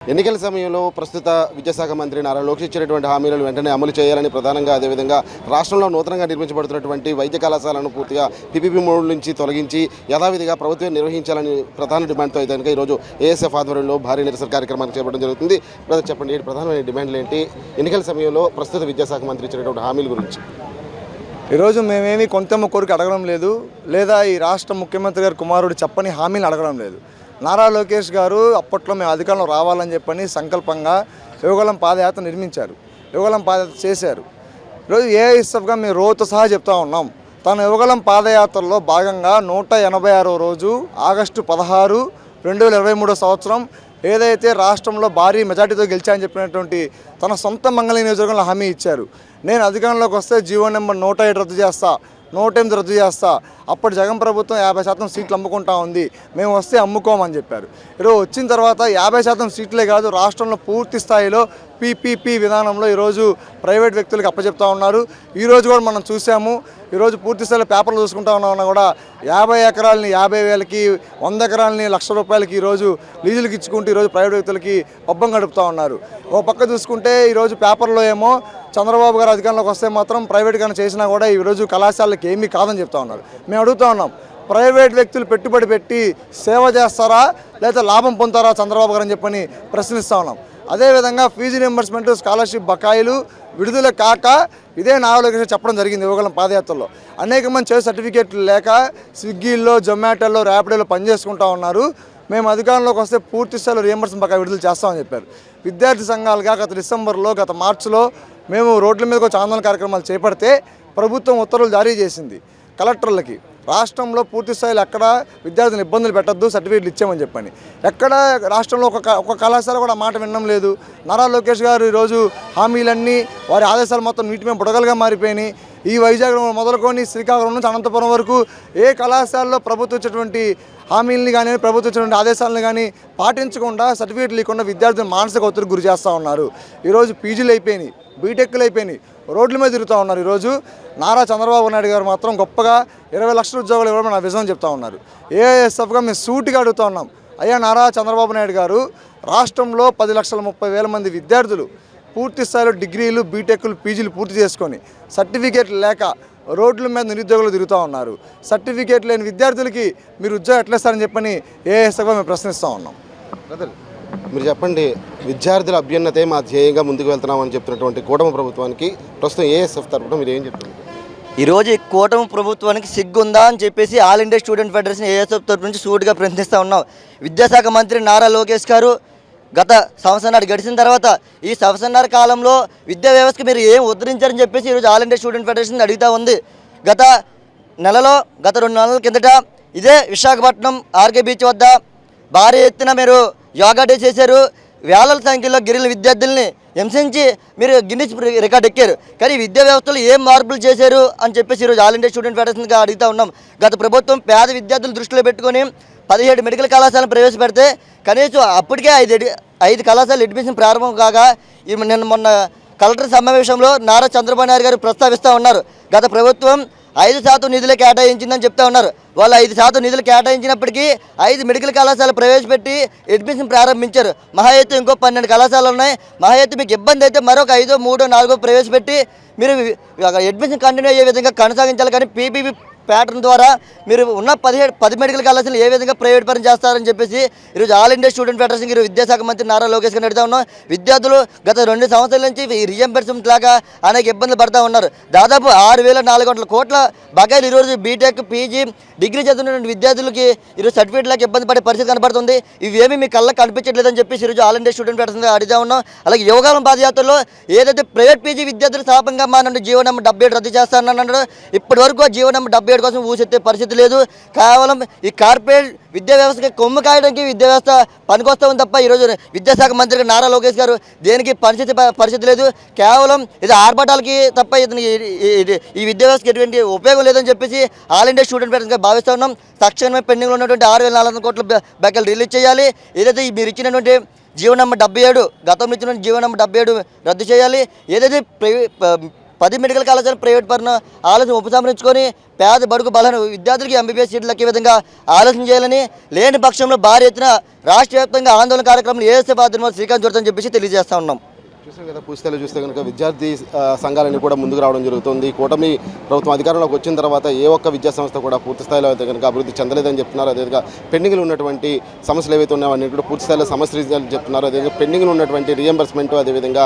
ఎన్నికల సమయంలో ప్రస్తుత విద్యాశాఖ మంత్రి నారా లోకేష్ ఇచ్చినటువంటి హామీలను వెంటనే అమలు చేయాలని ప్రధానంగా అదేవిధంగా రాష్ట్రంలో నూతనంగా నిర్మించబడుతున్నటువంటి వైద్య కళాశాలను పూర్తిగా పీపీపీ మోడ్ నుంచి తొలగించి యథావిధిగా ప్రభుత్వం నిర్వహించాలని ప్రధాన డిమాండ్తో అయితే కనుక ఈరోజు ఏఎస్ఎఫ్ ఆధ్వర్యంలో భారీ నిరసన కార్యక్రమాన్ని చేపట్టడం జరుగుతుంది. బ్రదర్ చెప్పండి, ప్రధానమైన డిమాండ్లు ఏంటి? ఎన్నికల సమయంలో ప్రస్తుత విద్యాశాఖ మంత్రి ఇచ్చినటువంటి హామీల గురించి. ఈరోజు మేమేమి కొంతమ్మ కోరిక అడగడం లేదు, లేదా ఈ రాష్ట్ర ముఖ్యమంత్రి గారు కుమారుడు చెప్పని హామీలు అడగడం లేదు. నారా లోకేష్ గారు అప్పట్లో మేము అధికారంలో రావాలని చెప్పని సంకల్పంగా యువగళం పాదయాత్ర నిర్మించారు, యువగళం పాదయాత్ర చేశారు. ఈరోజు ఏఎస్ఎఫ్గా మేము రోజుతో సహా చెప్తా ఉన్నాం. తన యువగళం పాదయాత్రలో భాగంగా 186వ రోజు ఆగస్టు 16, 2023 సంవత్సరం ఏదైతే రాష్ట్రంలో భారీ మెజార్టీతో గెలిచాయని చెప్పినటువంటి తన సొంత మంగళగిరి నియోజకవర్గంలో హామీ ఇచ్చారు. నేను అధికారంలోకి వస్తే జీవో నెంబర్ 107 రద్దు చేస్తా, 108 రద్దు చేస్తా. అప్పటి జగన్ ప్రభుత్వం 50% సీట్లు అమ్ముకుంటా ఉంది, మేము వస్తే అమ్ముకోమని చెప్పారు. ఈరోజు వచ్చిన తర్వాత 50% సీట్లే కాదు, రాష్ట్రంలో పూర్తి స్థాయిలో పీపీపీ విధానంలో ఈరోజు ప్రైవేట్ వ్యక్తులకు అప్పచెప్తా ఉన్నారు. ఈరోజు కూడా మనం చూసాము. ఈరోజు పూర్తి స్థాయిలో పేపర్లు చూసుకుంటా ఉన్నా కూడా 50 ఎకరాలని 50,000కి, 100 ఎకరాలని ₹1,00,000 ఈరోజు లీజులకు ఇచ్చుకుంటూ ఈరోజు ప్రైవేట్ వ్యక్తులకి పబ్బం గడుపుతూ ఉన్నారు. ఓ పక్క చూసుకుంటే ఈరోజు పేపర్లో ఏమో చంద్రబాబు గారు అధికారంలోకి వస్తే మాత్రం ప్రైవేట్గా చేసినా కూడా ఈరోజు కళాశాలకి ఏమీ కాదని చెప్తా ఉన్నారు. మేము అడుగుతూ ఉన్నాం, ప్రైవేట్ వ్యక్తులు పెట్టుబడి పెట్టి సేవ చేస్తారా లేదా లాభం పొందుతారా చంద్రబాబు గారు అని చెప్పని ప్రశ్నిస్తూ ఉన్నాం. అదేవిధంగా ఫీజు రియంబర్స్మెంట్, స్కాలర్షిప్ బకాయిలు విడుదల కాక ఇదే నారా లోకేష్ చెప్పడం జరిగింది. యువగళం పాదయాత్రలో అనేక మంది చేసే సర్టిఫికేట్లు లేక స్విగ్గీల్లో, జొమాటోలో, ర్యాపిడోలో పనిచేసుకుంటూ ఉన్నారు. మేము అధికారంలోకి వస్తే పూర్తి స్థాయిలో రియంబర్స్మెంట్ బకాయి విడుదల చేస్తామని చెప్పారు. విద్యార్థి సంఘాలుగా గత డిసెంబర్లో, గత మార్చిలో మేము రోడ్ల మీదకి వచ్చి ఆందోళన కార్యక్రమాలు చేపడితే ప్రభుత్వం ఉత్తర్వులు జారీ చేసింది కలెక్టర్లకి. రాష్ట్రంలో పూర్తి స్థాయిలో ఎక్కడ విద్యార్థులను ఇబ్బందులు పెట్టద్దు, సర్టిఫికేట్లు ఇచ్చామని చెప్పని. ఎక్కడ రాష్ట్రంలో ఒక కళాశాల కూడా మాట వినడం లేదు. నారా లోకేష్ గారు ఈరోజు హామీలన్నీ, వారి ఆదేశాలు మొత్తం నీటి మీద బుడగలుగా మారిపోయినాయి. ఈ వైజాగ్ మొదలుకొని శ్రీకాకుళం నుంచి అనంతపురం వరకు ఏ కళాశాలలో ప్రభుత్వం ఇచ్చేటువంటి హామీలని కానీ, ప్రభుత్వం ఇచ్చినటువంటి ఆదేశాలను కానీ పాటించకుండా, సర్టిఫికేట్లు లేకుండా విద్యార్థులు మానసిక ఒత్తిడికి గురి చేస్తూ ఉన్నారు. ఈరోజు పీజీలు అయిపోయినాయి, బీటెక్లు అయిపోయినాయి, రోడ్ల మీద తిరుగుతూ ఉన్నారు. ఈరోజు నారా చంద్రబాబు నాయుడు గారు మాత్రం గొప్పగా 20 లక్షల ఉద్యోగాలు ఇవ్వడం నా విజయం చెప్తా ఉన్నారు. ఏఎస్ఎఫ్గా మేము సూటిగా అడుగుతూ ఉన్నాం, అయ్యా నారా చంద్రబాబు నాయుడు గారు, రాష్ట్రంలో 10,30,000 మంది విద్యార్థులు పూర్తి స్థాయిలో డిగ్రీలు, బీటెక్లు, పీజీలు పూర్తి చేసుకొని సర్టిఫికేట్లు లేక రోడ్ల మీద నిరుద్యోగులు తిరుగుతూ ఉన్నారు. సర్టిఫికేట్ లేని విద్యార్థులకి మీరు ఉద్యోగం ఎట్లేస్తారని చెప్పని ఏఎస్ఎఫ్గా మేము ప్రశ్నిస్తూ ఉన్నాం. బ్రదర్ మీరు చెప్పండి, విద్యార్థుల అభ్యున్నతే మా ధ్యేయంగా ముందుకు వెళ్తున్నామని చెప్తున్నటువంటి కూటమి ప్రభుత్వానికి ప్రస్తుతం ఏఎస్ఎఫ్ తరఫున మీరు ఏం చెప్తున్నారు? ఈరోజు ఈ కూటమి ప్రభుత్వానికి సిగ్గుందా అని చెప్పేసి all India student federation ASF తరఫు నుంచి సూటిగా ప్రశ్నిస్తూ ఉన్నాం. విద్యాశాఖ మంత్రి నారా లోకేష్ గారు గత సంవత్సరాలు గడిచిన తర్వాత ఈ సంవత్సరాల కాలంలో విద్యా వ్యవస్థకు మీరు ఏం ఉద్ధరించారని చెప్పేసి ఈరోజు ఆల్ ఇండియా స్టూడెంట్ ఫెడరేషన్ అడుగుతూ ఉంది. గత 2 నెలల కిందట ఇదే విశాఖపట్నం ఆర్కే బీచ్ వద్ద భారీ ఎత్తున మీరు యోగా డే చేశారు. వేల సంఖ్యలో గిరిజన విద్యార్థుల్ని హింసించి మీరు గిన్నిస్ రికార్డ్ ఎక్కారు. కానీ విద్యా వ్యవస్థలో ఏం మార్పులు చేశారు అని చెప్పేసి ఈరోజు ఆల్ ఇండియా స్టూడెంట్ ఫెడరేషన్గా అడుగుతూ ఉన్నాం. గత ప్రభుత్వం పేద విద్యార్థులు దృష్టిలో పెట్టుకొని 17 మెడికల్ కళాశాలను ప్రవేశపెడితే కనీసం అప్పటికే 5 కళాశాలలు అడ్మిషన్ ప్రారంభం కాగా నిన్న మొన్న కలెక్టర్ సమావేశంలో నారా చంద్రబాబు నాయుడు గారు ప్రస్తావిస్తూ ఉన్నారు. గత ప్రభుత్వం 5% నిధులు కేటాయించిందని చెప్తా ఉన్నారు. వాళ్ళు 5% నిధులు కేటాయించినప్పటికీ 5 మెడికల్ కళాశాలలు ప్రవేశపెట్టి అడ్మిషన్ ప్రారంభించారు. మహా అయితే ఇంకో 12 కళాశాలలు ఉన్నాయి. మహా అయితే మీకు ఇబ్బంది అయితే మరొక 5, 3, 4 ప్రవేశపెట్టి మీరు అడ్మిషన్ కంటిన్యూ అయ్యే విధంగా కొనసాగించాలి. కానీ పీపీపీ ప్యాటర్న్ ద్వారా మీరు ఉన్న 10 మెడికల్ కళాశాలలు ఏ విధంగా ప్రైవేట్ పరం చేస్తారని చెప్పేసి ఈరోజు ఆల్ ఇండియా స్టూడెంట్ ఫెడరేషన్ ఈరోజు విద్యాశాఖ మంత్రి నారా లోకేష్ గారిని అడుగుతా ఉన్నాం. విద్యార్థులు గత 2 సంవత్సరాల నుంచి ఈ రియంబర్స్మెంట్ లాగా అనేక ఇబ్బందులు పడుతూ ఉన్నారు. దాదాపు 6,400 కోట్ల బకాయిలు ఈరోజు బీటెక్, పీజీ, డిగ్రీ చదువుతున్న విద్యార్థులకి ఈరోజు సర్టిఫికేట్ లాగా ఇబ్బంది పడే పరిస్థితి కనబడుతుంది. ఇవేమీ మీ కళ్ళకి కనిపించట్లేదని చెప్పేసి ఈరోజు ఆల్ ఇండియా స్టూడెంట్ ఫెడరేషన్గా అడుగుతా ఉన్నాం. అలాగే యువకాలం పాదయాత్రలో ఏదైతే ప్రైవేట్ పీజీ విద్యార్థులు శాపంగా మానండి జీవో నెంబర్ 77 రద్దు చేస్తానన్నాడు. ఇప్పటి వరకు జీవో నెంబర్ 77 కోసం ఊసెత్తే పరిస్థితి లేదు. కేవలం ఈ కార్పొరేట్ విద్యా వ్యవస్థకి కొమ్ము కాయడానికి విద్యా వ్యవస్థ పనికొస్తామని తప్ప ఈరోజు విద్యాశాఖ మంత్రి నారా లోకేష్ గారు దేనికి పరిస్థితి లేదు. కేవలం ఇది ఆర్భటాలకి తప్ప ఇతని ఈ విద్యా వ్యవస్థకి ఎటువంటి ఉపయోగం లేదని చెప్పేసి ఆల్ ఇండియా స్టూడెంట్ ఫెడరేషన్గా భావిస్తూ ఉన్నాం. తక్షణమే పెండింగ్లో ఉన్నటువంటి 6,400 కోట్ల బకాయిలు రిలీజ్ చేయాలి. ఏదైతే మీరు ఇచ్చినటువంటి జీవో నెంబర్ 77, గతంలో ఇచ్చినటువంటి జీవో నెంబర్ 77 రద్దు చేయాలి. ఏదైతే 10 మెడికల్ కాలేజీలు ప్రైవేట్ పడిన ఆలోచన ఉపసంహరించుకొని పేద బడుగు బలహీన విద్యార్థులకి ఎంబీబీఎస్ సీట్లు లెక్కే విధంగా ఆలోచన చేయాలని, లేని పక్షంలో భారీ ఎత్తున రాష్ట్ర వ్యాప్తంగా ఆందోళన కార్యక్రమాలు ఏఎస్ఎఫ్ ఆధ్వర్యంలో శ్రీకాంత్ చుడతామని చెప్పేసి తెలియజేస్తా ఉన్నాం. చూసాం కదా, పూర్తిస్థాయిలో చూస్తే కనుక విద్యార్థి సంఘాలన్నీ కూడా ముందుకు రావడం జరుగుతుంది. కూటమి ప్రభుత్వం అధికారంలోకి వచ్చిన తర్వాత ఏ ఒక్క విద్యా సంస్థ కూడా పూర్తి స్థాయిలో అయితే కనుక అభివృద్ధి చెందలేదని చెప్తున్నారు. అదేవిధంగా పెండింగ్లు ఉన్నటువంటి సమస్యలు ఏవైతే ఉన్నాయో అన్ని కూడా పూర్తి స్థాయిలో సమస్యలు చెప్తున్నారు. అదేవిధంగా పెండింగ్లు ఉన్నటువంటి రీఎంబర్స్మెంట్, అదేవిధంగా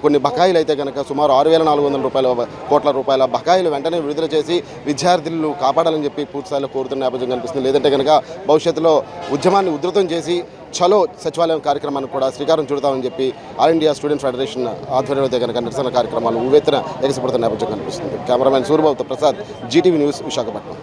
కొన్ని బకాయిలు అయితే కనుక సుమారు 6,400 కోట్ల రూపాయల బకాయిలు వెంటనే విడుదల చేసి విద్యార్థులు కాపాడాలని చెప్పి పూర్తి స్థాయిలో కోరుతున్న నేపథ్యం కనిపిస్తుంది. లేదంటే కనుక భవిష్యత్తులో ఉద్యమాన్ని ఉధృతం చేసి చలో సచివాలయం కార్యక్రమాన్ని కూడా శ్రీకారం చుడతామని చెప్పి ఆల్ ఇండియా స్టూడెంట్ ఫెడరేషన్ ఆధ్వర్యంలో కనుక నిరసన కార్యక్రమాలు ఉవ్వెత్తున ఎగసిపడుతున్న నేపథ్యం కనిపిస్తుంది. కెమెరామెన్ సూర్యబాబుతో ప్రసాద్, జీటీవీ న్యూస్, విశాఖపట్నం.